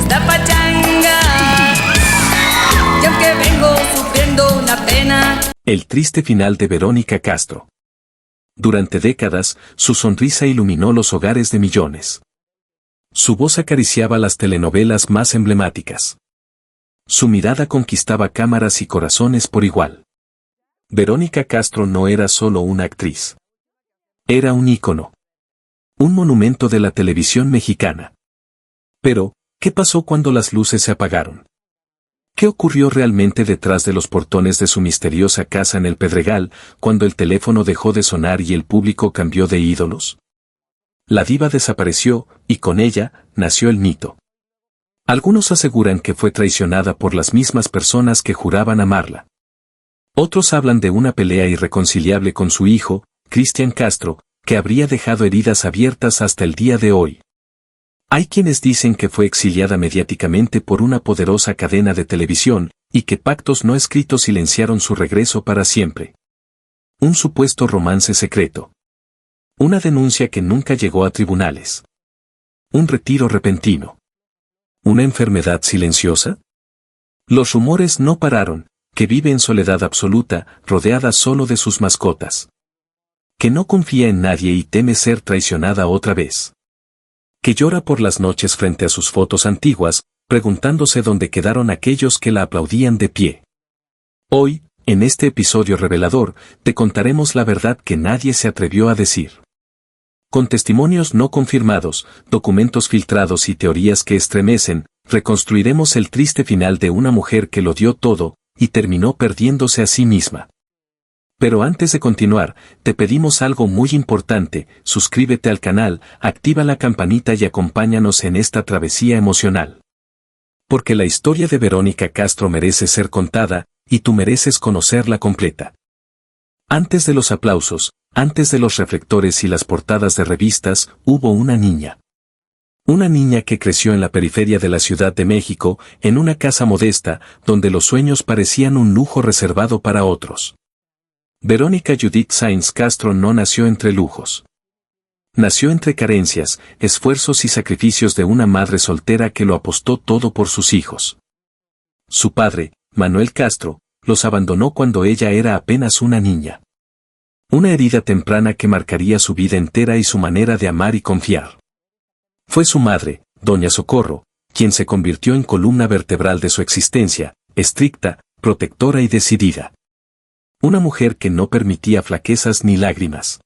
esta pachanga. Y aunque vengo sufriendo una pena. El triste final de Verónica Castro. Durante décadas, su sonrisa iluminó los hogares de millones. Su voz acariciaba las telenovelas más emblemáticas. Su mirada conquistaba cámaras y corazones por igual. Verónica Castro no era solo una actriz. Era un ícono. Un monumento de la televisión mexicana. Pero, ¿qué pasó cuando las luces se apagaron? ¿Qué ocurrió realmente detrás de los portones de su misteriosa casa en el Pedregal, cuando el teléfono dejó de sonar y el público cambió de ídolos? La diva desapareció, y con ella, nació el mito. Algunos aseguran que fue traicionada por las mismas personas que juraban amarla. Otros hablan de una pelea irreconciliable con su hijo, Cristian Castro, que habría dejado heridas abiertas hasta el día de hoy. Hay quienes dicen que fue exiliada mediáticamente por una poderosa cadena de televisión, y que pactos no escritos silenciaron su regreso para siempre. Un supuesto romance secreto. Una denuncia que nunca llegó a tribunales. Un retiro repentino. ¿Una enfermedad silenciosa? Los rumores no pararon, que vive en soledad absoluta, rodeada solo de sus mascotas. Que no confía en nadie y teme ser traicionada otra vez. Que llora por las noches frente a sus fotos antiguas, preguntándose dónde quedaron aquellos que la aplaudían de pie. Hoy, en este episodio revelador, te contaremos la verdad que nadie se atrevió a decir. Con testimonios no confirmados, documentos filtrados y teorías que estremecen, reconstruiremos el triste final de una mujer que lo dio todo, y terminó perdiéndose a sí misma. Pero antes de continuar, te pedimos algo muy importante: suscríbete al canal, activa la campanita y acompáñanos en esta travesía emocional. Porque la historia de Verónica Castro merece ser contada, y tú mereces conocerla completa. Antes de los aplausos, antes de los reflectores y las portadas de revistas, hubo una niña. Una niña que creció en la periferia de la Ciudad de México, en una casa modesta, donde los sueños parecían un lujo reservado para otros. Verónica Judith Sáenz Castro no nació entre lujos. Nació entre carencias, esfuerzos y sacrificios de una madre soltera que lo apostó todo por sus hijos. Su padre, Manuel Castro, los abandonó cuando ella era apenas una niña. Una herida temprana que marcaría su vida entera y su manera de amar y confiar. Fue su madre, doña Socorro, quien se convirtió en columna vertebral de su existencia, estricta, protectora y decidida. Una mujer que no permitía flaquezas ni lágrimas.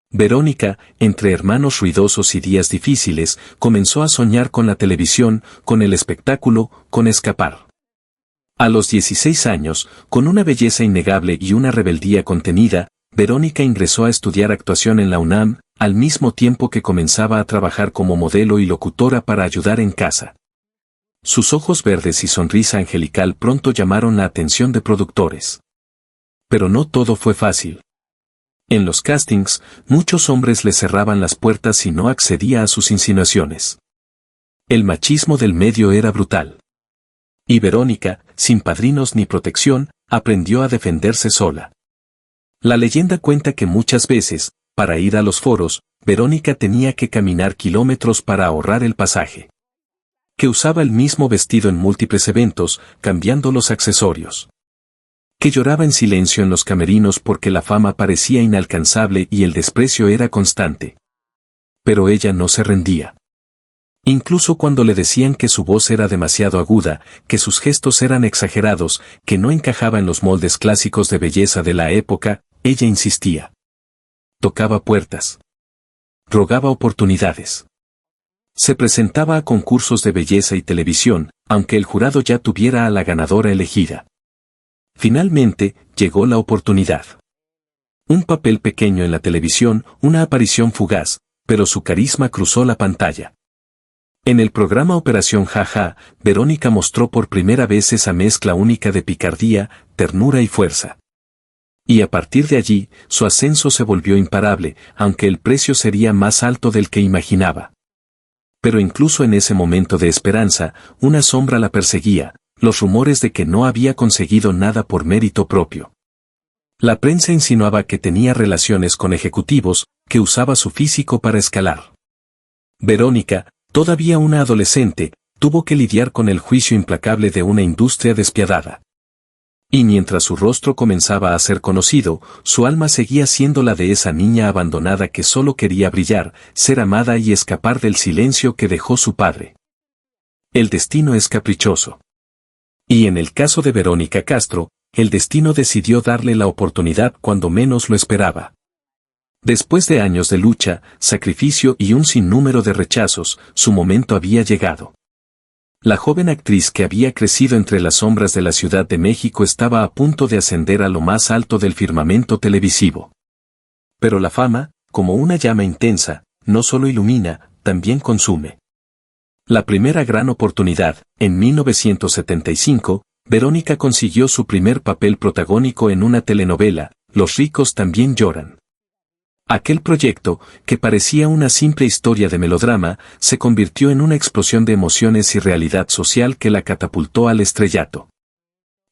Verónica, entre hermanos ruidosos y días difíciles, comenzó a soñar con la televisión, con el espectáculo, con escapar. A los 16 años, con una belleza innegable y una rebeldía contenida, Verónica ingresó a estudiar actuación en la UNAM, al mismo tiempo que comenzaba a trabajar como modelo y locutora para ayudar en casa. Sus ojos verdes y sonrisa angelical pronto llamaron la atención de productores. Pero no todo fue fácil. En los castings, muchos hombres le cerraban las puertas y no accedía a sus insinuaciones. El machismo del medio era brutal. Y Verónica, sin padrinos ni protección, aprendió a defenderse sola. La leyenda cuenta que muchas veces, para ir a los foros, Verónica tenía que caminar kilómetros para ahorrar el pasaje. Que usaba el mismo vestido en múltiples eventos, cambiando los accesorios. Que lloraba en silencio en los camerinos porque la fama parecía inalcanzable y el desprecio era constante. Pero ella no se rendía. Incluso cuando le decían que su voz era demasiado aguda, que sus gestos eran exagerados, que no encajaba en los moldes clásicos de belleza de la época, ella insistía. Tocaba puertas. Rogaba oportunidades. Se presentaba a concursos de belleza y televisión, aunque el jurado ya tuviera a la ganadora elegida. Finalmente, llegó la oportunidad. Un papel pequeño en la televisión, una aparición fugaz, pero su carisma cruzó la pantalla. En el programa Operación Jaja, Verónica mostró por primera vez esa mezcla única de picardía, ternura y fuerza. Y a partir de allí, su ascenso se volvió imparable, aunque el precio sería más alto del que imaginaba. Pero incluso en ese momento de esperanza, una sombra la perseguía, los rumores de que no había conseguido nada por mérito propio. La prensa insinuaba que tenía relaciones con ejecutivos, que usaba su físico para escalar. Verónica, todavía una adolescente, tuvo que lidiar con el juicio implacable de una industria despiadada. Y mientras su rostro comenzaba a ser conocido, su alma seguía siendo la de esa niña abandonada que solo quería brillar, ser amada y escapar del silencio que dejó su padre. El destino es caprichoso. Y en el caso de Verónica Castro, el destino decidió darle la oportunidad cuando menos lo esperaba. Después de años de lucha, sacrificio y un sinnúmero de rechazos, su momento había llegado. La joven actriz que había crecido entre las sombras de la Ciudad de México estaba a punto de ascender a lo más alto del firmamento televisivo. Pero la fama, como una llama intensa, no solo ilumina, también consume. La primera gran oportunidad, en 1975, Verónica consiguió su primer papel protagónico en una telenovela, Los ricos también lloran. Aquel proyecto, que parecía una simple historia de melodrama, se convirtió en una explosión de emociones y realidad social que la catapultó al estrellato.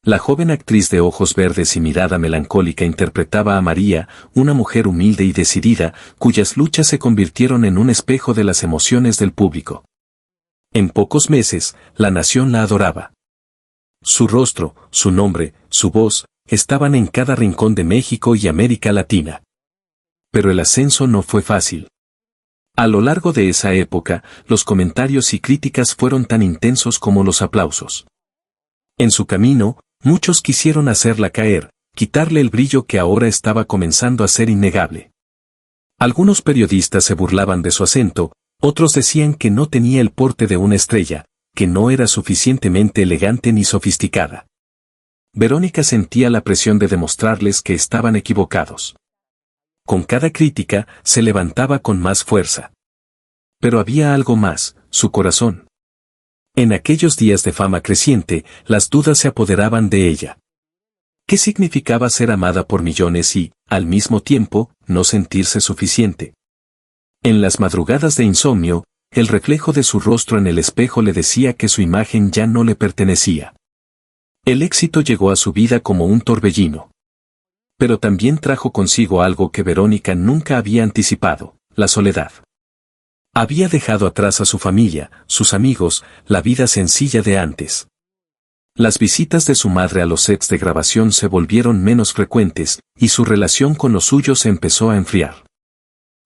La joven actriz de ojos verdes y mirada melancólica interpretaba a María, una mujer humilde y decidida, cuyas luchas se convirtieron en un espejo de las emociones del público. En pocos meses, la nación la adoraba. Su rostro, su nombre, su voz, estaban en cada rincón de México y América Latina. Pero el ascenso no fue fácil. A lo largo de esa época, los comentarios y críticas fueron tan intensos como los aplausos. En su camino, muchos quisieron hacerla caer, quitarle el brillo que ahora estaba comenzando a ser innegable. Algunos periodistas se burlaban de su acento, otros decían que no tenía el porte de una estrella, que no era suficientemente elegante ni sofisticada. Verónica sentía la presión de demostrarles que estaban equivocados. Con cada crítica, se levantaba con más fuerza. Pero había algo más, su corazón. En aquellos días de fama creciente, las dudas se apoderaban de ella. ¿Qué significaba ser amada por millones y, al mismo tiempo, no sentirse suficiente? En las madrugadas de insomnio, el reflejo de su rostro en el espejo le decía que su imagen ya no le pertenecía. El éxito llegó a su vida como un torbellino. Pero también trajo consigo algo que Verónica nunca había anticipado, la soledad. Había dejado atrás a su familia, sus amigos, la vida sencilla de antes. Las visitas de su madre a los sets de grabación se volvieron menos frecuentes, y su relación con los suyos se empezó a enfriar.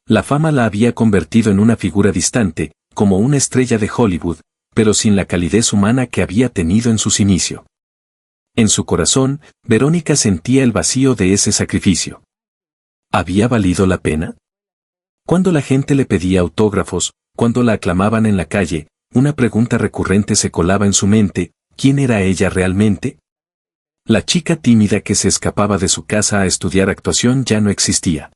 La fama la había convertido en una figura distante, como una estrella de Hollywood, pero sin la calidez humana que había tenido en sus inicios. En su corazón, Verónica sentía el vacío de ese sacrificio. ¿Había valido la pena? Cuando la gente le pedía autógrafos, cuando la aclamaban en la calle, una pregunta recurrente se colaba en su mente: ¿quién era ella realmente? La chica tímida que se escapaba de su casa a estudiar actuación ya no existía.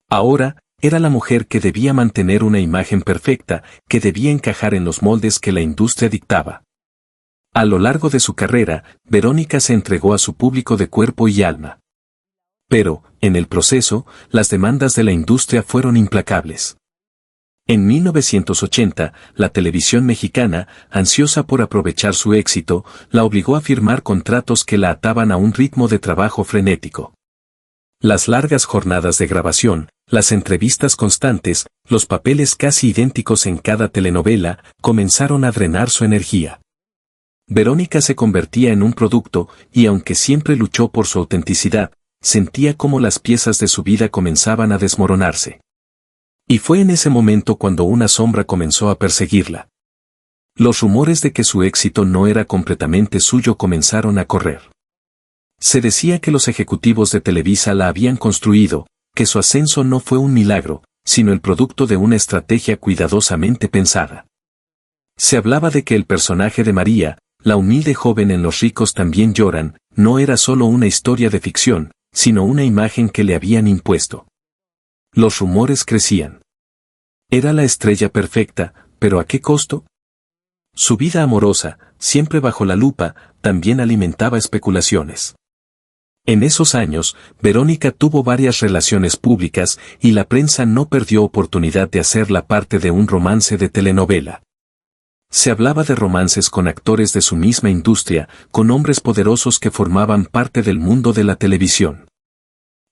Ahora, era la mujer que debía mantener una imagen perfecta, que debía encajar en los moldes que la industria dictaba. A lo largo de su carrera, Verónica se entregó a su público de cuerpo y alma. Pero, en el proceso, las demandas de la industria fueron implacables. En 1980, la televisión mexicana, ansiosa por aprovechar su éxito, la obligó a firmar contratos que la ataban a un ritmo de trabajo frenético. Las largas jornadas de grabación, las entrevistas constantes, los papeles casi idénticos en cada telenovela, comenzaron a drenar su energía. Verónica se convertía en un producto, y aunque siempre luchó por su autenticidad, sentía como las piezas de su vida comenzaban a desmoronarse. Y fue en ese momento cuando una sombra comenzó a perseguirla. Los rumores de que su éxito no era completamente suyo comenzaron a correr. Se decía que los ejecutivos de Televisa la habían construido, que su ascenso no fue un milagro, sino el producto de una estrategia cuidadosamente pensada. Se hablaba de que el personaje de María, la humilde joven en Los ricos también lloran, no era solo una historia de ficción, sino una imagen que le habían impuesto. Los rumores crecían. Era la estrella perfecta, pero ¿a qué costo? Su vida amorosa, siempre bajo la lupa, también alimentaba especulaciones. En esos años, Verónica tuvo varias relaciones públicas y la prensa no perdió oportunidad de hacerla parte de un romance de telenovela. Se hablaba de romances con actores de su misma industria, con hombres poderosos que formaban parte del mundo de la televisión.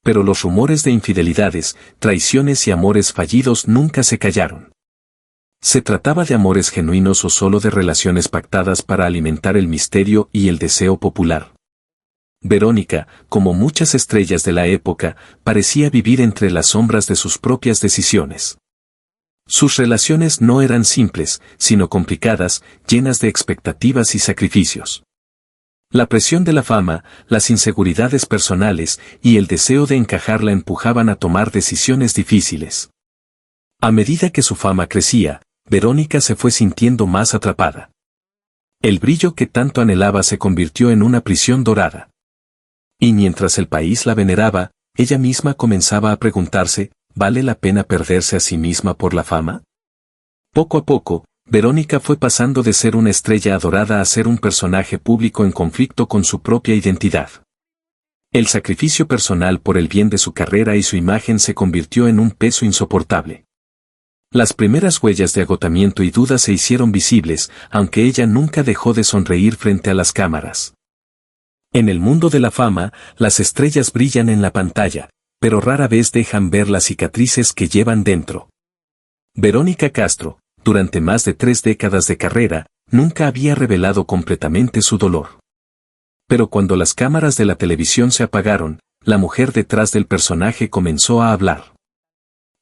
Pero los rumores de infidelidades, traiciones y amores fallidos nunca se callaron. ¿Se trataba de amores genuinos o solo de relaciones pactadas para alimentar el misterio y el deseo popular? Verónica, como muchas estrellas de la época, parecía vivir entre las sombras de sus propias decisiones. Sus relaciones no eran simples, sino complicadas, llenas de expectativas y sacrificios. La presión de la fama, las inseguridades personales y el deseo de encajar la empujaban a tomar decisiones difíciles. A medida que su fama crecía, Verónica se fue sintiendo más atrapada. El brillo que tanto anhelaba se convirtió en una prisión dorada. Y mientras el país la veneraba, ella misma comenzaba a preguntarse, ¿vale la pena perderse a sí misma por la fama? Poco a poco, Verónica fue pasando de ser una estrella adorada a ser un personaje público en conflicto con su propia identidad. El sacrificio personal por el bien de su carrera y su imagen se convirtió en un peso insoportable. Las primeras huellas de agotamiento y duda se hicieron visibles, aunque ella nunca dejó de sonreír frente a las cámaras. En el mundo de la fama, las estrellas brillan en la pantalla, pero rara vez dejan ver las cicatrices que llevan dentro. Verónica Castro, durante más de 3 décadas de carrera, nunca había revelado completamente su dolor. Pero cuando las cámaras de la televisión se apagaron, la mujer detrás del personaje comenzó a hablar.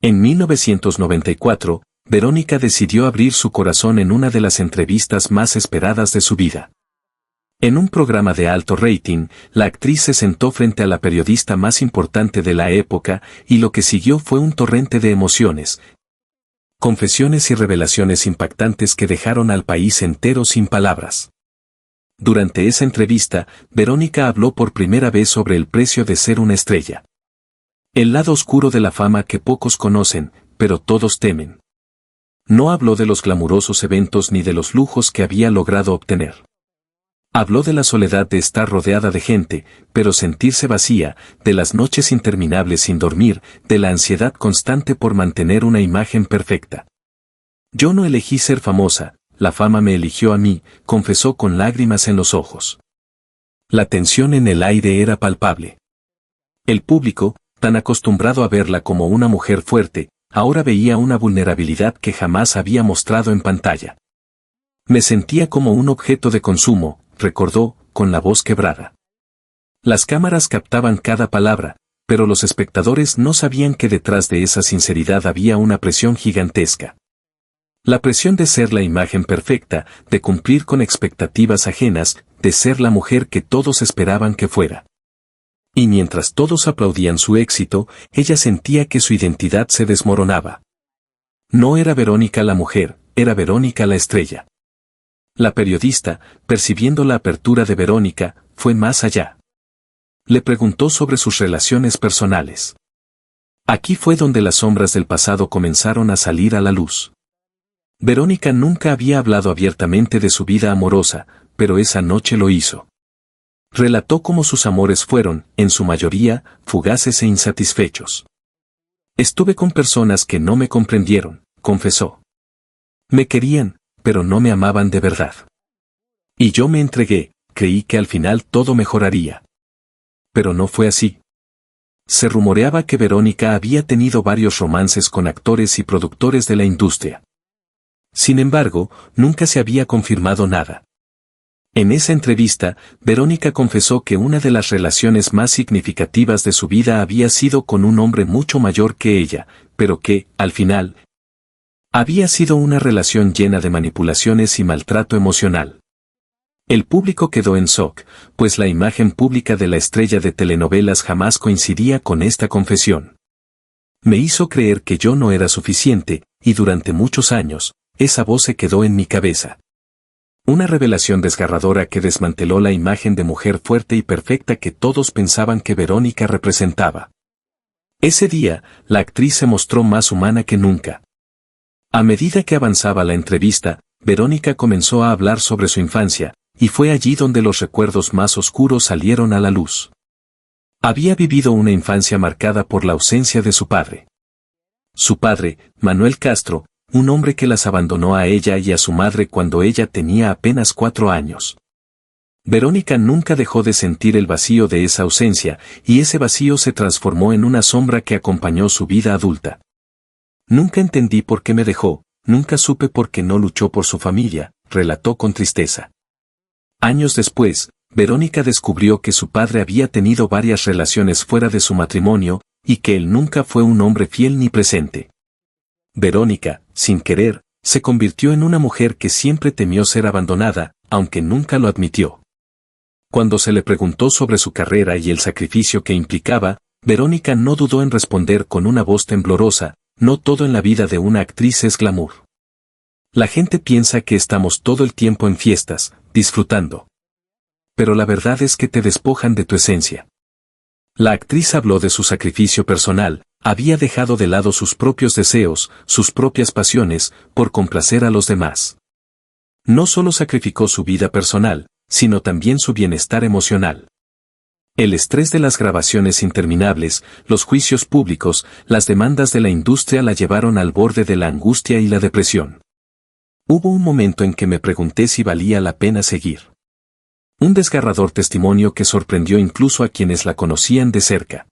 En 1994, Verónica decidió abrir su corazón en una de las entrevistas más esperadas de su vida. En un programa de alto rating, la actriz se sentó frente a la periodista más importante de la época y lo que siguió fue un torrente de emociones, confesiones y revelaciones impactantes que dejaron al país entero sin palabras. Durante esa entrevista, Verónica habló por primera vez sobre el precio de ser una estrella. El lado oscuro de la fama que pocos conocen, pero todos temen. No habló de los glamurosos eventos ni de los lujos que había logrado obtener. Habló de la soledad de estar rodeada de gente, pero sentirse vacía, de las noches interminables sin dormir, de la ansiedad constante por mantener una imagen perfecta. Yo no elegí ser famosa, la fama me eligió a mí, confesó con lágrimas en los ojos. La tensión en el aire era palpable. El público, tan acostumbrado a verla como una mujer fuerte, ahora veía una vulnerabilidad que jamás había mostrado en pantalla. Me sentía como un objeto de consumo, recordó, con la voz quebrada. Las cámaras captaban cada palabra, pero los espectadores no sabían que detrás de esa sinceridad había una presión gigantesca. La presión de ser la imagen perfecta, de cumplir con expectativas ajenas, de ser la mujer que todos esperaban que fuera. Y mientras todos aplaudían su éxito, ella sentía que su identidad se desmoronaba. No era Verónica la mujer, era Verónica la estrella. La periodista, percibiendo la apertura de Verónica, fue más allá. Le preguntó sobre sus relaciones personales. Aquí fue donde las sombras del pasado comenzaron a salir a la luz. Verónica nunca había hablado abiertamente de su vida amorosa, pero esa noche lo hizo. Relató cómo sus amores fueron, en su mayoría, fugaces e insatisfechos. Estuve con personas que no me comprendieron, confesó. Me querían, pero no me amaban de verdad. Y yo me entregué, creí que al final todo mejoraría. Pero no fue así. Se rumoreaba que Verónica había tenido varios romances con actores y productores de la industria. Sin embargo, nunca se había confirmado nada. En esa entrevista, Verónica confesó que una de las relaciones más significativas de su vida había sido con un hombre mucho mayor que ella, pero que, al final, había sido una relación llena de manipulaciones y maltrato emocional. El público quedó en shock, pues la imagen pública de la estrella de telenovelas jamás coincidía con esta confesión. Me hizo creer que yo no era suficiente, y durante muchos años, esa voz se quedó en mi cabeza. Una revelación desgarradora que desmanteló la imagen de mujer fuerte y perfecta que todos pensaban que Verónica representaba. Ese día, la actriz se mostró más humana que nunca. A medida que avanzaba la entrevista, Verónica comenzó a hablar sobre su infancia, y fue allí donde los recuerdos más oscuros salieron a la luz. Había vivido una infancia marcada por la ausencia de su padre. Su padre, Manuel Castro, un hombre que las abandonó a ella y a su madre cuando ella tenía apenas 4 años. Verónica nunca dejó de sentir el vacío de esa ausencia, y ese vacío se transformó en una sombra que acompañó su vida adulta. Nunca entendí por qué me dejó, nunca supe por qué no luchó por su familia, relató con tristeza. Años después, Verónica descubrió que su padre había tenido varias relaciones fuera de su matrimonio, y que él nunca fue un hombre fiel ni presente. Verónica, sin querer, se convirtió en una mujer que siempre temió ser abandonada, aunque nunca lo admitió. Cuando se le preguntó sobre su carrera y el sacrificio que implicaba, Verónica no dudó en responder con una voz temblorosa: no todo en la vida de una actriz es glamour. La gente piensa que estamos todo el tiempo en fiestas, disfrutando. Pero la verdad es que te despojan de tu esencia. La actriz habló de su sacrificio personal, había dejado de lado sus propios deseos, sus propias pasiones, por complacer a los demás. No solo sacrificó su vida personal, sino también su bienestar emocional. El estrés de las grabaciones interminables, los juicios públicos, las demandas de la industria la llevaron al borde de la angustia y la depresión. Hubo un momento en que me pregunté si valía la pena seguir. Un desgarrador testimonio que sorprendió incluso a quienes la conocían de cerca.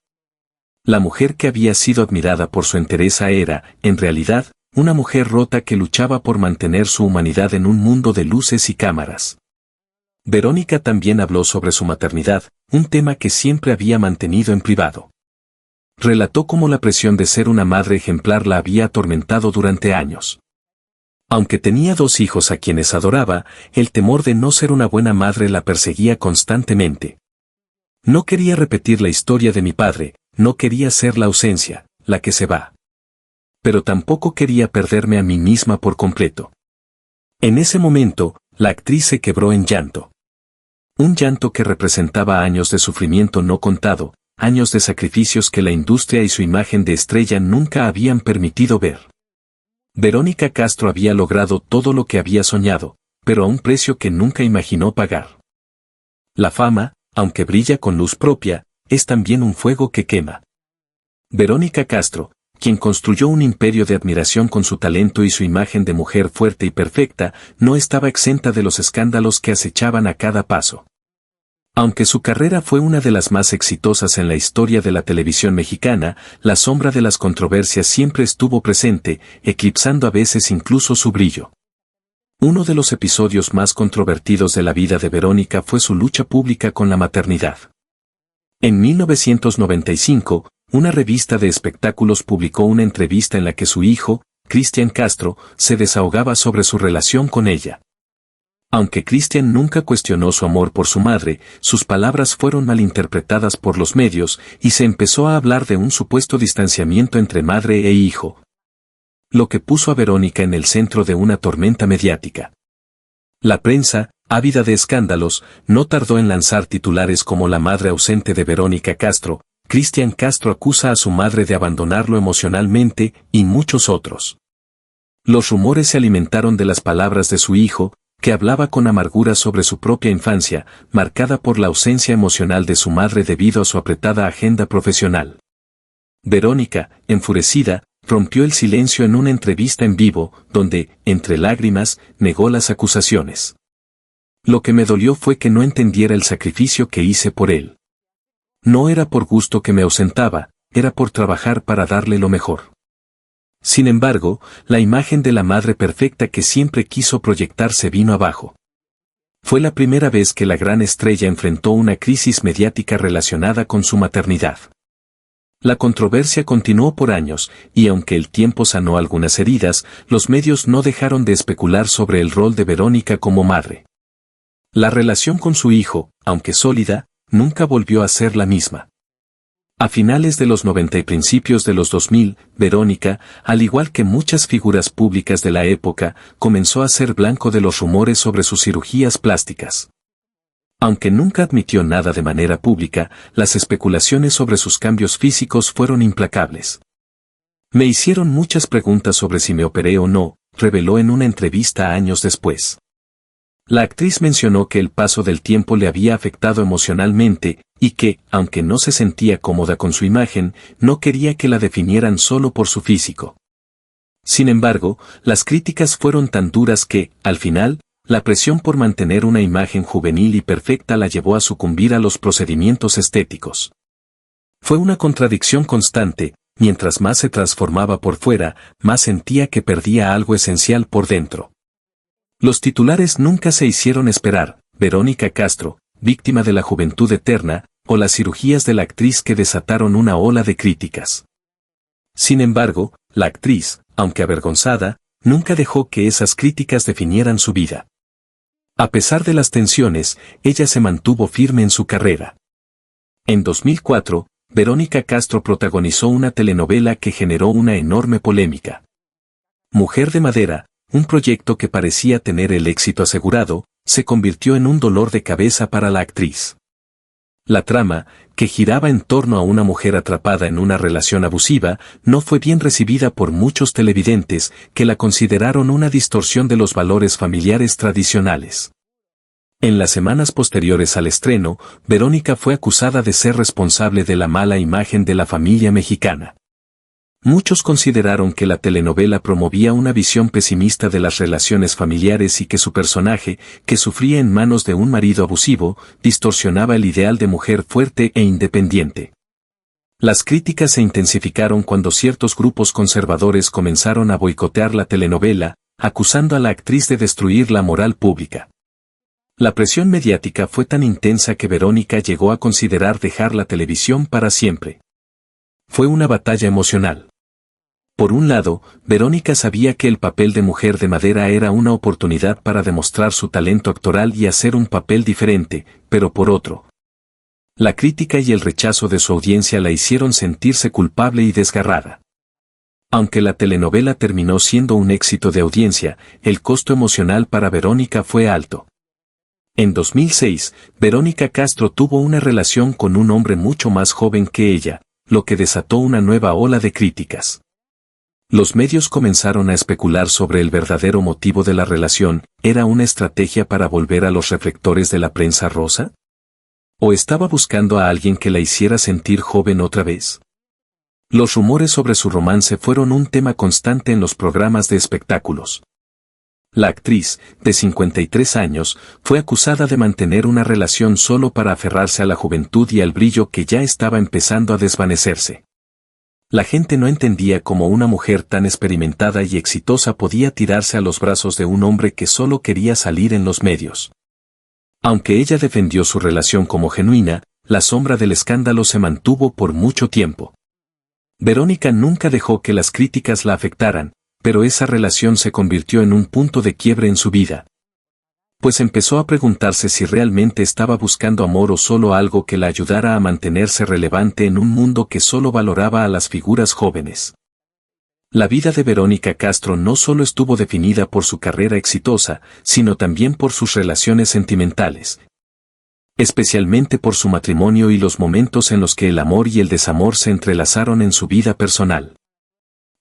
La mujer que había sido admirada por su entereza era, en realidad, una mujer rota que luchaba por mantener su humanidad en un mundo de luces y cámaras. Verónica también habló sobre su maternidad, un tema que siempre había mantenido en privado. Relató cómo la presión de ser una madre ejemplar la había atormentado durante años. Aunque tenía 2 hijos a quienes adoraba, el temor de no ser una buena madre la perseguía constantemente. No quería repetir la historia de mi padre, no quería ser la ausencia, la que se va. Pero tampoco quería perderme a mí misma por completo. En ese momento, la actriz se quebró en llanto. Un llanto que representaba años de sufrimiento no contado, años de sacrificios que la industria y su imagen de estrella nunca habían permitido ver. Verónica Castro había logrado todo lo que había soñado, pero a un precio que nunca imaginó pagar. La fama, aunque brilla con luz propia, es también un fuego que quema. Verónica Castro, quien construyó un imperio de admiración con su talento y su imagen de mujer fuerte y perfecta, no estaba exenta de los escándalos que acechaban a cada paso. Aunque su carrera fue una de las más exitosas en la historia de la televisión mexicana, la sombra de las controversias siempre estuvo presente, eclipsando a veces incluso su brillo. Uno de los episodios más controvertidos de la vida de Verónica fue su lucha pública con la maternidad. En 1995, una revista de espectáculos publicó una entrevista en la que su hijo, Cristian Castro, se desahogaba sobre su relación con ella. Aunque Cristian nunca cuestionó su amor por su madre, sus palabras fueron malinterpretadas por los medios y se empezó a hablar de un supuesto distanciamiento entre madre e hijo. Lo que puso a Verónica en el centro de una tormenta mediática. La prensa, ávida de escándalos, no tardó en lanzar titulares como la madre ausente de Verónica Castro, Cristian Castro acusa a su madre de abandonarlo emocionalmente, y muchos otros. Los rumores se alimentaron de las palabras de su hijo, que hablaba con amargura sobre su propia infancia, marcada por la ausencia emocional de su madre debido a su apretada agenda profesional. Verónica, enfurecida, rompió el silencio en una entrevista en vivo, donde, entre lágrimas, negó las acusaciones. Lo que me dolió fue que no entendiera el sacrificio que hice por él. No era por gusto que me ausentaba, era por trabajar para darle lo mejor. Sin embargo, la imagen de la madre perfecta que siempre quiso proyectar se vino abajo. Fue la primera vez que la gran estrella enfrentó una crisis mediática relacionada con su maternidad. La controversia continuó por años, y aunque el tiempo sanó algunas heridas, los medios no dejaron de especular sobre el rol de Verónica como madre. La relación con su hijo, aunque sólida, nunca volvió a ser la misma. A finales de los 90 y principios de los 2000, Verónica, al igual que muchas figuras públicas de la época, comenzó a ser blanco de los rumores sobre sus cirugías plásticas. Aunque nunca admitió nada de manera pública, las especulaciones sobre sus cambios físicos fueron implacables. Me hicieron muchas preguntas sobre si me operé o no, reveló en una entrevista años después. La actriz mencionó que el paso del tiempo le había afectado emocionalmente, y que, aunque no se sentía cómoda con su imagen, no quería que la definieran solo por su físico. Sin embargo, las críticas fueron tan duras que, al final, la presión por mantener una imagen juvenil y perfecta la llevó a sucumbir a los procedimientos estéticos. Fue una contradicción constante, mientras más se transformaba por fuera, más sentía que perdía algo esencial por dentro. Los titulares nunca se hicieron esperar: Verónica Castro, víctima de la juventud eterna, o las cirugías de la actriz que desataron una ola de críticas. Sin embargo, la actriz, aunque avergonzada, nunca dejó que esas críticas definieran su vida. A pesar de las tensiones, ella se mantuvo firme en su carrera. En 2004, Verónica Castro protagonizó una telenovela que generó una enorme polémica. Mujer de Madera, un proyecto que parecía tener el éxito asegurado, se convirtió en un dolor de cabeza para la actriz. La trama, que giraba en torno a una mujer atrapada en una relación abusiva, no fue bien recibida por muchos televidentes, que la consideraron una distorsión de los valores familiares tradicionales. En las semanas posteriores al estreno, Verónica fue acusada de ser responsable de la mala imagen de la familia mexicana. Muchos consideraron que la telenovela promovía una visión pesimista de las relaciones familiares y que su personaje, que sufría en manos de un marido abusivo, distorsionaba el ideal de mujer fuerte e independiente. Las críticas se intensificaron cuando ciertos grupos conservadores comenzaron a boicotear la telenovela, acusando a la actriz de destruir la moral pública. La presión mediática fue tan intensa que Verónica llegó a considerar dejar la televisión para siempre. Fue una batalla emocional. Por un lado, Verónica sabía que el papel de Mujer de Madera era una oportunidad para demostrar su talento actoral y hacer un papel diferente, pero por otro, la crítica y el rechazo de su audiencia la hicieron sentirse culpable y desgarrada. Aunque la telenovela terminó siendo un éxito de audiencia, el costo emocional para Verónica fue alto. En 2006, Verónica Castro tuvo una relación con un hombre mucho más joven que ella, lo que desató una nueva ola de críticas. Los medios comenzaron a especular sobre el verdadero motivo de la relación. ¿Era una estrategia para volver a los reflectores de la prensa rosa? ¿O estaba buscando a alguien que la hiciera sentir joven otra vez? Los rumores sobre su romance fueron un tema constante en los programas de espectáculos. La actriz, de 53 años, fue acusada de mantener una relación solo para aferrarse a la juventud y al brillo que ya estaba empezando a desvanecerse. La gente no entendía cómo una mujer tan experimentada y exitosa podía tirarse a los brazos de un hombre que solo quería salir en los medios. Aunque ella defendió su relación como genuina, la sombra del escándalo se mantuvo por mucho tiempo. Verónica nunca dejó que las críticas la afectaran, pero esa relación se convirtió en un punto de quiebre en su vida. Pues empezó a preguntarse si realmente estaba buscando amor o solo algo que la ayudara a mantenerse relevante en un mundo que solo valoraba a las figuras jóvenes. La vida de Verónica Castro no solo estuvo definida por su carrera exitosa, sino también por sus relaciones sentimentales. Especialmente por su matrimonio y los momentos en los que el amor y el desamor se entrelazaron en su vida personal.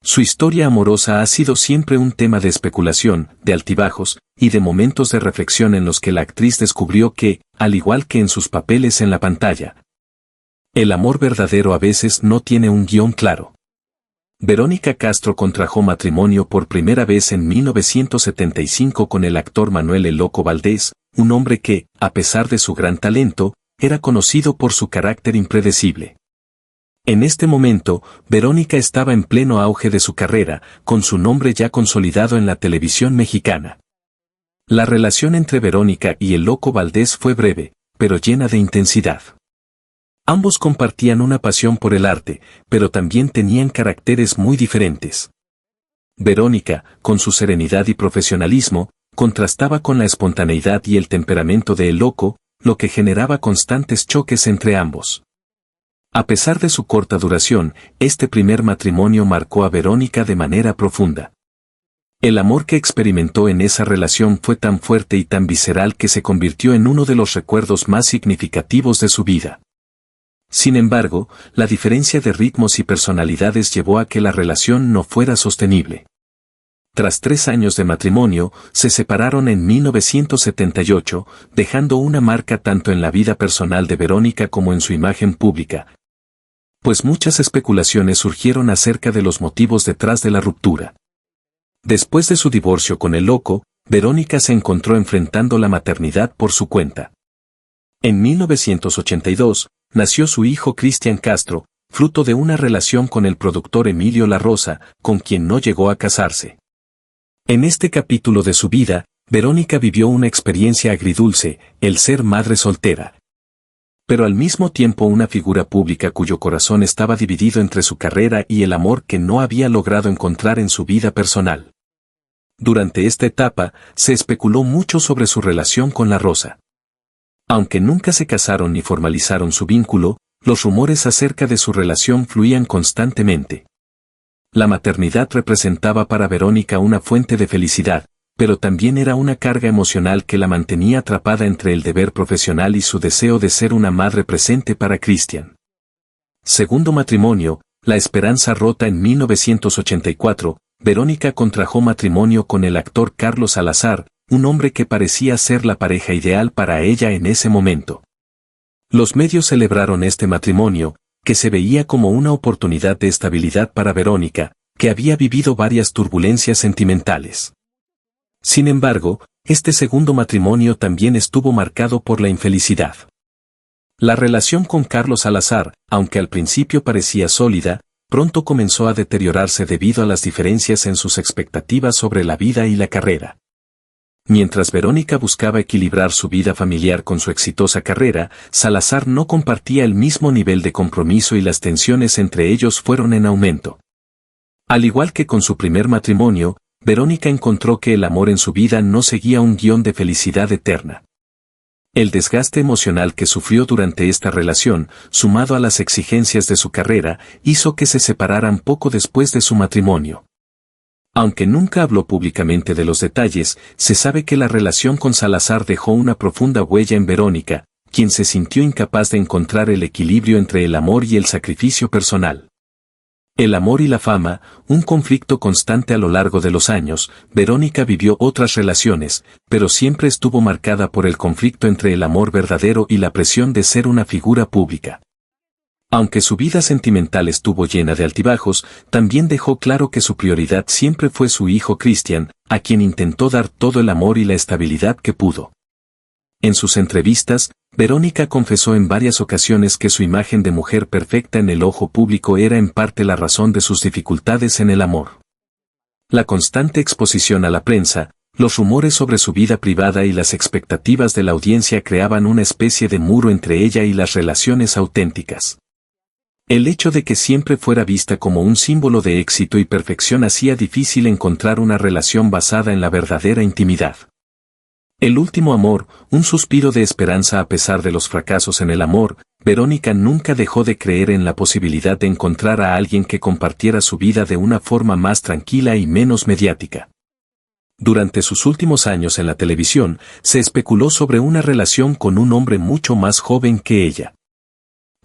Su historia amorosa ha sido siempre un tema de especulación, de altibajos, y de momentos de reflexión en los que la actriz descubrió que, al igual que en sus papeles en la pantalla, el amor verdadero a veces no tiene un guión claro. Verónica Castro contrajo matrimonio por primera vez en 1975 con el actor Manuel "El Loco" Valdés, un hombre que, a pesar de su gran talento, era conocido por su carácter impredecible. En este momento, Verónica estaba en pleno auge de su carrera, con su nombre ya consolidado en la televisión mexicana. La relación entre Verónica y el Loco Valdés fue breve, pero llena de intensidad. Ambos compartían una pasión por el arte, pero también tenían caracteres muy diferentes. Verónica, con su serenidad y profesionalismo, contrastaba con la espontaneidad y el temperamento de El Loco, lo que generaba constantes choques entre ambos. A pesar de su corta duración, este primer matrimonio marcó a Verónica de manera profunda. El amor que experimentó en esa relación fue tan fuerte y tan visceral que se convirtió en uno de los recuerdos más significativos de su vida. Sin embargo, la diferencia de ritmos y personalidades llevó a que la relación no fuera sostenible. Tras 3 años de matrimonio, se separaron en 1978, dejando una marca tanto en la vida personal de Verónica como en su imagen pública, pues muchas especulaciones surgieron acerca de los motivos detrás de la ruptura. Después de su divorcio con El Loco, Verónica se encontró enfrentando la maternidad por su cuenta. En 1982, nació su hijo Cristian Castro, fruto de una relación con el productor Emilio La Rosa, con quien no llegó a casarse. En este capítulo de su vida, Verónica vivió una experiencia agridulce, el ser madre soltera. Pero al mismo tiempo una figura pública cuyo corazón estaba dividido entre su carrera y el amor que no había logrado encontrar en su vida personal. Durante esta etapa, se especuló mucho sobre su relación con La Rosa. Aunque nunca se casaron ni formalizaron su vínculo, los rumores acerca de su relación fluían constantemente. La maternidad representaba para Verónica una fuente de felicidad, pero también era una carga emocional que la mantenía atrapada entre el deber profesional y su deseo de ser una madre presente para Cristian. Segundo matrimonio, la esperanza rota en 1984, Verónica contrajo matrimonio con el actor Carlos Salazar, un hombre que parecía ser la pareja ideal para ella en ese momento. Los medios celebraron este matrimonio, que se veía como una oportunidad de estabilidad para Verónica, que había vivido varias turbulencias sentimentales. Sin embargo, este segundo matrimonio también estuvo marcado por la infelicidad. La relación con Carlos Salazar, aunque al principio parecía sólida, pronto comenzó a deteriorarse debido a las diferencias en sus expectativas sobre la vida y la carrera. Mientras Verónica buscaba equilibrar su vida familiar con su exitosa carrera, Salazar no compartía el mismo nivel de compromiso y las tensiones entre ellos fueron en aumento. Al igual que con su primer matrimonio, Verónica encontró que el amor en su vida no seguía un guión de felicidad eterna. El desgaste emocional que sufrió durante esta relación, sumado a las exigencias de su carrera, hizo que se separaran poco después de su matrimonio. Aunque nunca habló públicamente de los detalles, se sabe que la relación con Salazar dejó una profunda huella en Verónica, quien se sintió incapaz de encontrar el equilibrio entre el amor y el sacrificio personal. El amor y la fama, un conflicto constante a lo largo de los años. Verónica vivió otras relaciones, pero siempre estuvo marcada por el conflicto entre el amor verdadero y la presión de ser una figura pública. Aunque su vida sentimental estuvo llena de altibajos, también dejó claro que su prioridad siempre fue su hijo Cristian, a quien intentó dar todo el amor y la estabilidad que pudo. En sus entrevistas, Verónica confesó en varias ocasiones que su imagen de mujer perfecta en el ojo público era en parte la razón de sus dificultades en el amor. La constante exposición a la prensa, los rumores sobre su vida privada y las expectativas de la audiencia creaban una especie de muro entre ella y las relaciones auténticas. El hecho de que siempre fuera vista como un símbolo de éxito y perfección hacía difícil encontrar una relación basada en la verdadera intimidad. El último amor, un suspiro de esperanza a pesar de los fracasos en el amor, Verónica nunca dejó de creer en la posibilidad de encontrar a alguien que compartiera su vida de una forma más tranquila y menos mediática. Durante sus últimos años en la televisión, se especuló sobre una relación con un hombre mucho más joven que ella.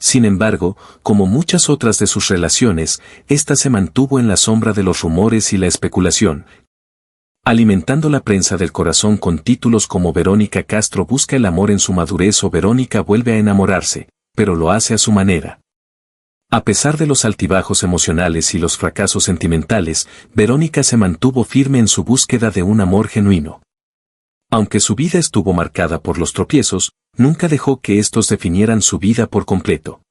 Sin embargo, como muchas otras de sus relaciones, esta se mantuvo en la sombra de los rumores y la especulación, alimentando la prensa del corazón con títulos como Verónica Castro busca el amor en su madurez o Verónica vuelve a enamorarse, pero lo hace a su manera. A pesar de los altibajos emocionales y los fracasos sentimentales, Verónica se mantuvo firme en su búsqueda de un amor genuino. Aunque su vida estuvo marcada por los tropiezos, nunca dejó que estos definieran su vida por completo.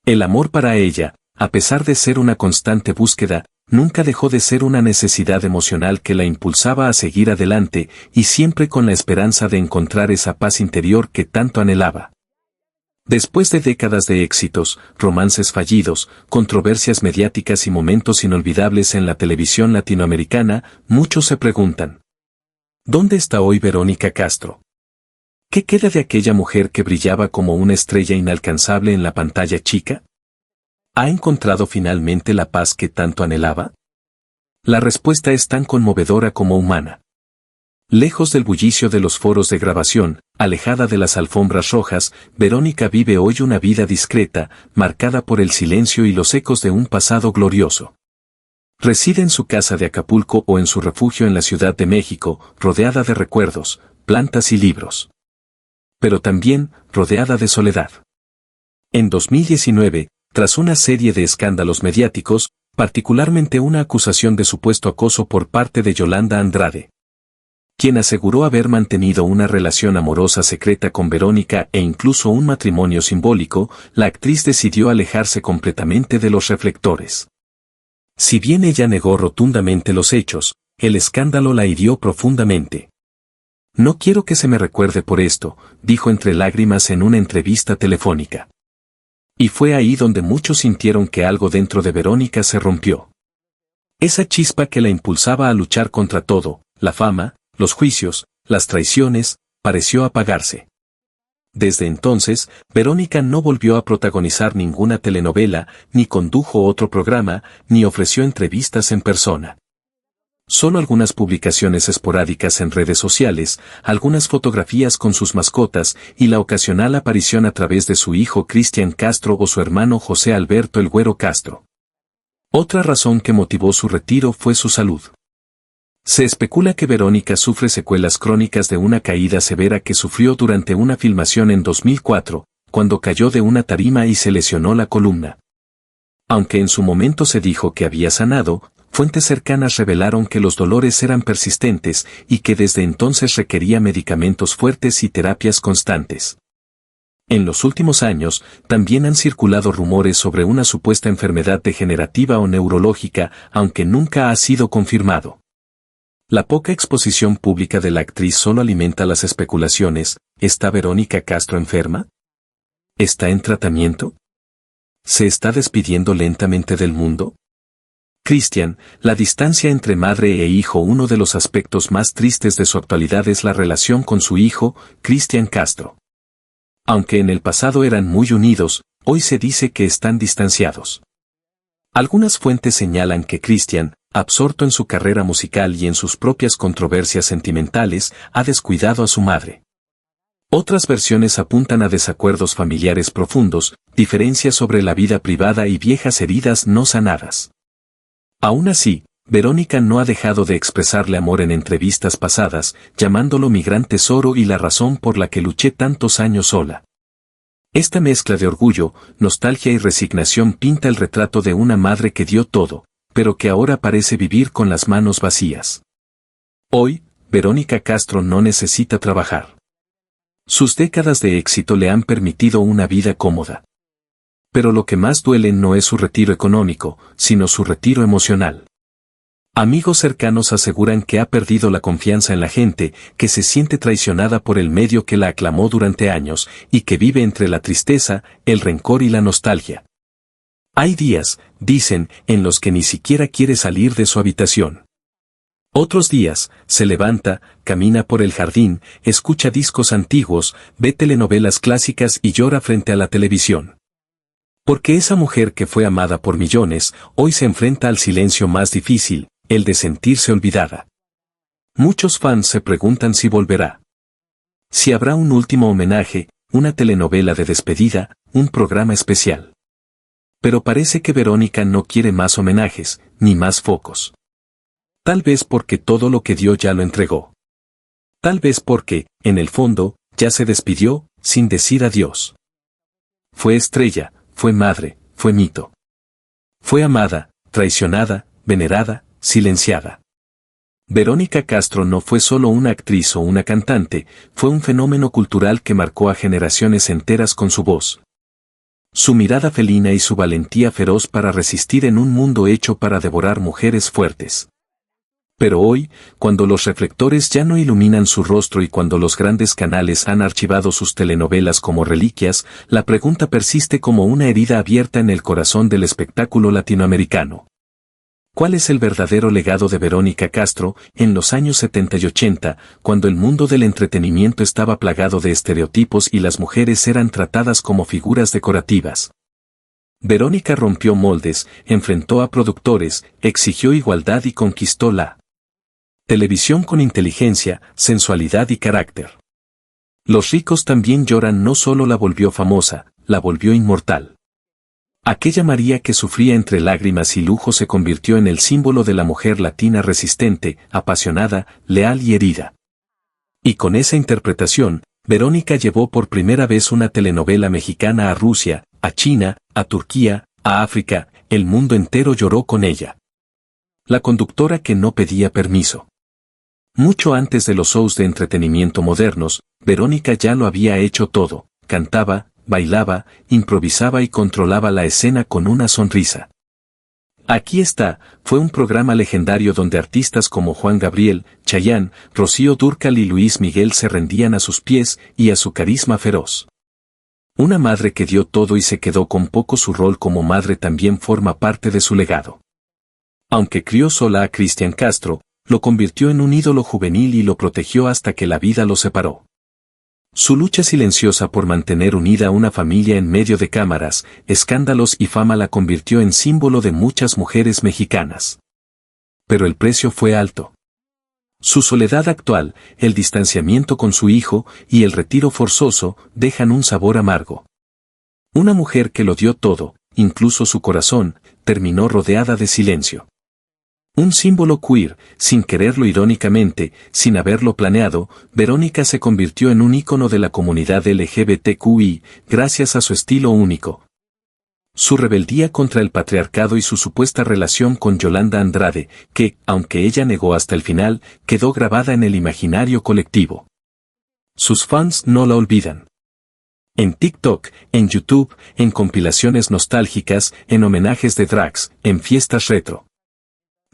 El amor para ella, a pesar de ser una constante búsqueda, nunca dejó de ser una necesidad emocional que la impulsaba a seguir adelante y siempre con la esperanza de encontrar esa paz interior que tanto anhelaba. Después de décadas de éxitos, romances fallidos, controversias mediáticas y momentos inolvidables en la televisión latinoamericana, muchos se preguntan: ¿dónde está hoy Verónica Castro? ¿Qué queda de aquella mujer que brillaba como una estrella inalcanzable en la pantalla chica? ¿Ha encontrado finalmente la paz que tanto anhelaba? La respuesta es tan conmovedora como humana. Lejos del bullicio de los foros de grabación, alejada de las alfombras rojas, Verónica vive hoy una vida discreta, marcada por el silencio y los ecos de un pasado glorioso. Reside en su casa de Acapulco o en su refugio en la Ciudad de México, rodeada de recuerdos, plantas y libros. Pero también, rodeada de soledad. En 2019, tras una serie de escándalos mediáticos, particularmente una acusación de supuesto acoso por parte de Yolanda Andrade, quien aseguró haber mantenido una relación amorosa secreta con Verónica e incluso un matrimonio simbólico, la actriz decidió alejarse completamente de los reflectores. Si bien ella negó rotundamente los hechos, el escándalo la hirió profundamente. No quiero que se me recuerde por esto, dijo entre lágrimas en una entrevista telefónica. Y fue ahí donde muchos sintieron que algo dentro de Verónica se rompió. Esa chispa que la impulsaba a luchar contra todo, la fama, los juicios, las traiciones, pareció apagarse. Desde entonces, Verónica no volvió a protagonizar ninguna telenovela, ni condujo otro programa, ni ofreció entrevistas en persona. Solo algunas publicaciones esporádicas en redes sociales, algunas fotografías con sus mascotas y la ocasional aparición a través de su hijo Cristian Castro o su hermano José Alberto el Güero Castro. Otra razón que motivó su retiro fue su salud. Se especula que Verónica sufre secuelas crónicas de una caída severa que sufrió durante una filmación en 2004, cuando cayó de una tarima y se lesionó la columna. Aunque en su momento se dijo que había sanado, fuentes cercanas revelaron que los dolores eran persistentes y que desde entonces requería medicamentos fuertes y terapias constantes. En los últimos años, también han circulado rumores sobre una supuesta enfermedad degenerativa o neurológica, aunque nunca ha sido confirmado. La poca exposición pública de la actriz solo alimenta las especulaciones. ¿Está Verónica Castro enferma? ¿Está en tratamiento? ¿Se está despidiendo lentamente del mundo? Cristian, la distancia entre madre e hijo. Uno de los aspectos más tristes de su actualidad es la relación con su hijo, Cristian Castro. Aunque en el pasado eran muy unidos, hoy se dice que están distanciados. Algunas fuentes señalan que Cristian, absorto en su carrera musical y en sus propias controversias sentimentales, ha descuidado a su madre. Otras versiones apuntan a desacuerdos familiares profundos, diferencias sobre la vida privada y viejas heridas no sanadas. Aún así, Verónica no ha dejado de expresarle amor en entrevistas pasadas, llamándolo mi gran tesoro y la razón por la que luché tantos años sola. Esta mezcla de orgullo, nostalgia y resignación pinta el retrato de una madre que dio todo, pero que ahora parece vivir con las manos vacías. Hoy, Verónica Castro no necesita trabajar. Sus décadas de éxito le han permitido una vida cómoda. Pero lo que más duele no es su retiro económico, sino su retiro emocional. Amigos cercanos aseguran que ha perdido la confianza en la gente, que se siente traicionada por el medio que la aclamó durante años, y que vive entre la tristeza, el rencor y la nostalgia. Hay días, dicen, en los que ni siquiera quiere salir de su habitación. Otros días, se levanta, camina por el jardín, escucha discos antiguos, ve telenovelas clásicas y llora frente a la televisión. Porque esa mujer que fue amada por millones, hoy se enfrenta al silencio más difícil, el de sentirse olvidada. Muchos fans se preguntan si volverá. Si habrá un último homenaje, una telenovela de despedida, un programa especial. Pero parece que Verónica no quiere más homenajes, ni más focos. Tal vez porque todo lo que dio ya lo entregó. Tal vez porque, en el fondo, ya se despidió, sin decir adiós. Fue estrella, fue madre, fue mito. Fue amada, traicionada, venerada, silenciada. Verónica Castro no fue solo una actriz o una cantante, fue un fenómeno cultural que marcó a generaciones enteras con su voz. Su mirada felina y su valentía feroz para resistir en un mundo hecho para devorar mujeres fuertes. Pero hoy, cuando los reflectores ya no iluminan su rostro y cuando los grandes canales han archivado sus telenovelas como reliquias, la pregunta persiste como una herida abierta en el corazón del espectáculo latinoamericano. ¿Cuál es el verdadero legado de Verónica Castro en los años 70 y 80, cuando el mundo del entretenimiento estaba plagado de estereotipos y las mujeres eran tratadas como figuras decorativas? Verónica rompió moldes, enfrentó a productores, exigió igualdad y conquistó la televisión con inteligencia, sensualidad y carácter. Los ricos también lloran no solo la volvió famosa, la volvió inmortal. Aquella María que sufría entre lágrimas y lujo se convirtió en el símbolo de la mujer latina resistente, apasionada, leal y herida. Y con esa interpretación, Verónica llevó por primera vez una telenovela mexicana a Rusia, a China, a Turquía, a África, el mundo entero lloró con ella. La conductora que no pedía permiso. Mucho antes de los shows de entretenimiento modernos, Verónica ya lo había hecho todo: cantaba, bailaba, improvisaba y controlaba la escena con una sonrisa. Aquí está, fue un programa legendario donde artistas como Juan Gabriel, Chayanne, Rocío Dúrcal y Luis Miguel se rendían a sus pies y a su carisma feroz. Una madre que dio todo y se quedó con poco. Su rol como madre también forma parte de su legado. Aunque crió sola a Cristian Castro, lo convirtió en un ídolo juvenil y lo protegió hasta que la vida los separó. Su lucha silenciosa por mantener unida a una familia en medio de cámaras, escándalos y fama la convirtió en símbolo de muchas mujeres mexicanas. Pero el precio fue alto. Su soledad actual, el distanciamiento con su hijo y el retiro forzoso dejan un sabor amargo. Una mujer que lo dio todo, incluso su corazón, terminó rodeada de silencio. Un símbolo queer, sin quererlo irónicamente, sin haberlo planeado, Verónica se convirtió en un ícono de la comunidad LGBTQI, gracias a su estilo único. Su rebeldía contra el patriarcado y su supuesta relación con Yolanda Andrade, que, aunque ella negó hasta el final, quedó grabada en el imaginario colectivo. Sus fans no la olvidan. En TikTok, en YouTube, en compilaciones nostálgicas, en homenajes de drags, en fiestas retro.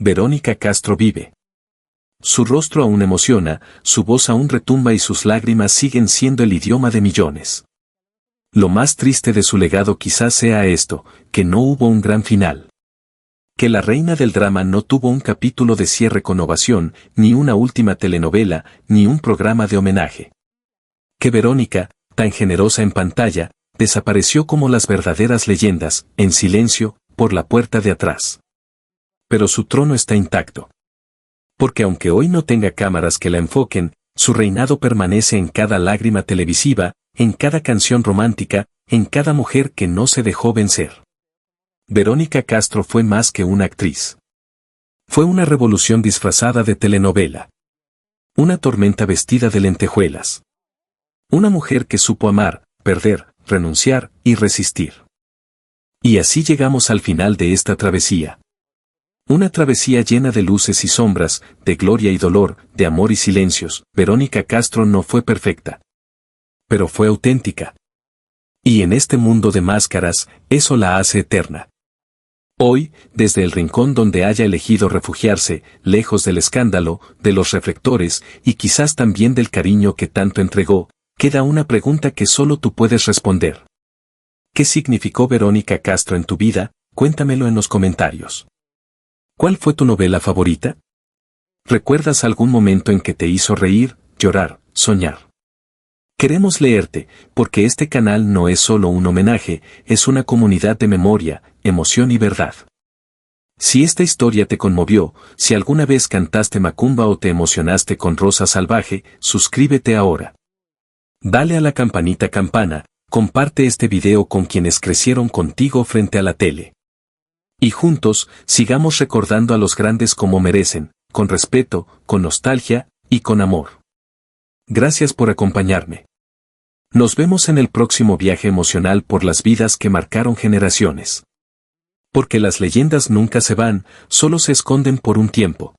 Verónica Castro vive. Su rostro aún emociona, su voz aún retumba y sus lágrimas siguen siendo el idioma de millones. Lo más triste de su legado quizás sea esto, que no hubo un gran final. Que la reina del drama no tuvo un capítulo de cierre con ovación, ni una última telenovela, ni un programa de homenaje. Que Verónica, tan generosa en pantalla, desapareció como las verdaderas leyendas, en silencio, por la puerta de atrás. Pero su trono está intacto. Porque aunque hoy no tenga cámaras que la enfoquen, su reinado permanece en cada lágrima televisiva, en cada canción romántica, en cada mujer que no se dejó vencer. Verónica Castro fue más que una actriz. Fue una revolución disfrazada de telenovela. Una tormenta vestida de lentejuelas. Una mujer que supo amar, perder, renunciar y resistir. Y así llegamos al final de esta travesía. Una travesía llena de luces y sombras, de gloria y dolor, de amor y silencios. Verónica Castro no fue perfecta. Pero fue auténtica. Y en este mundo de máscaras, eso la hace eterna. Hoy, desde el rincón donde haya elegido refugiarse, lejos del escándalo, de los reflectores, y quizás también del cariño que tanto entregó, queda una pregunta que solo tú puedes responder. ¿Qué significó Verónica Castro en tu vida? Cuéntamelo en los comentarios. ¿Cuál fue tu novela favorita? ¿Recuerdas algún momento en que te hizo reír, llorar, soñar? Queremos leerte, porque este canal no es solo un homenaje, es una comunidad de memoria, emoción y verdad. Si esta historia te conmovió, si alguna vez cantaste macumba o te emocionaste con Rosa Salvaje, suscríbete ahora. Dale a la campanita campana, comparte este video con quienes crecieron contigo frente a la tele. Y juntos, sigamos recordando a los grandes como merecen, con respeto, con nostalgia, y con amor. Gracias por acompañarme. Nos vemos en el próximo viaje emocional por las vidas que marcaron generaciones. Porque las leyendas nunca se van, solo se esconden por un tiempo.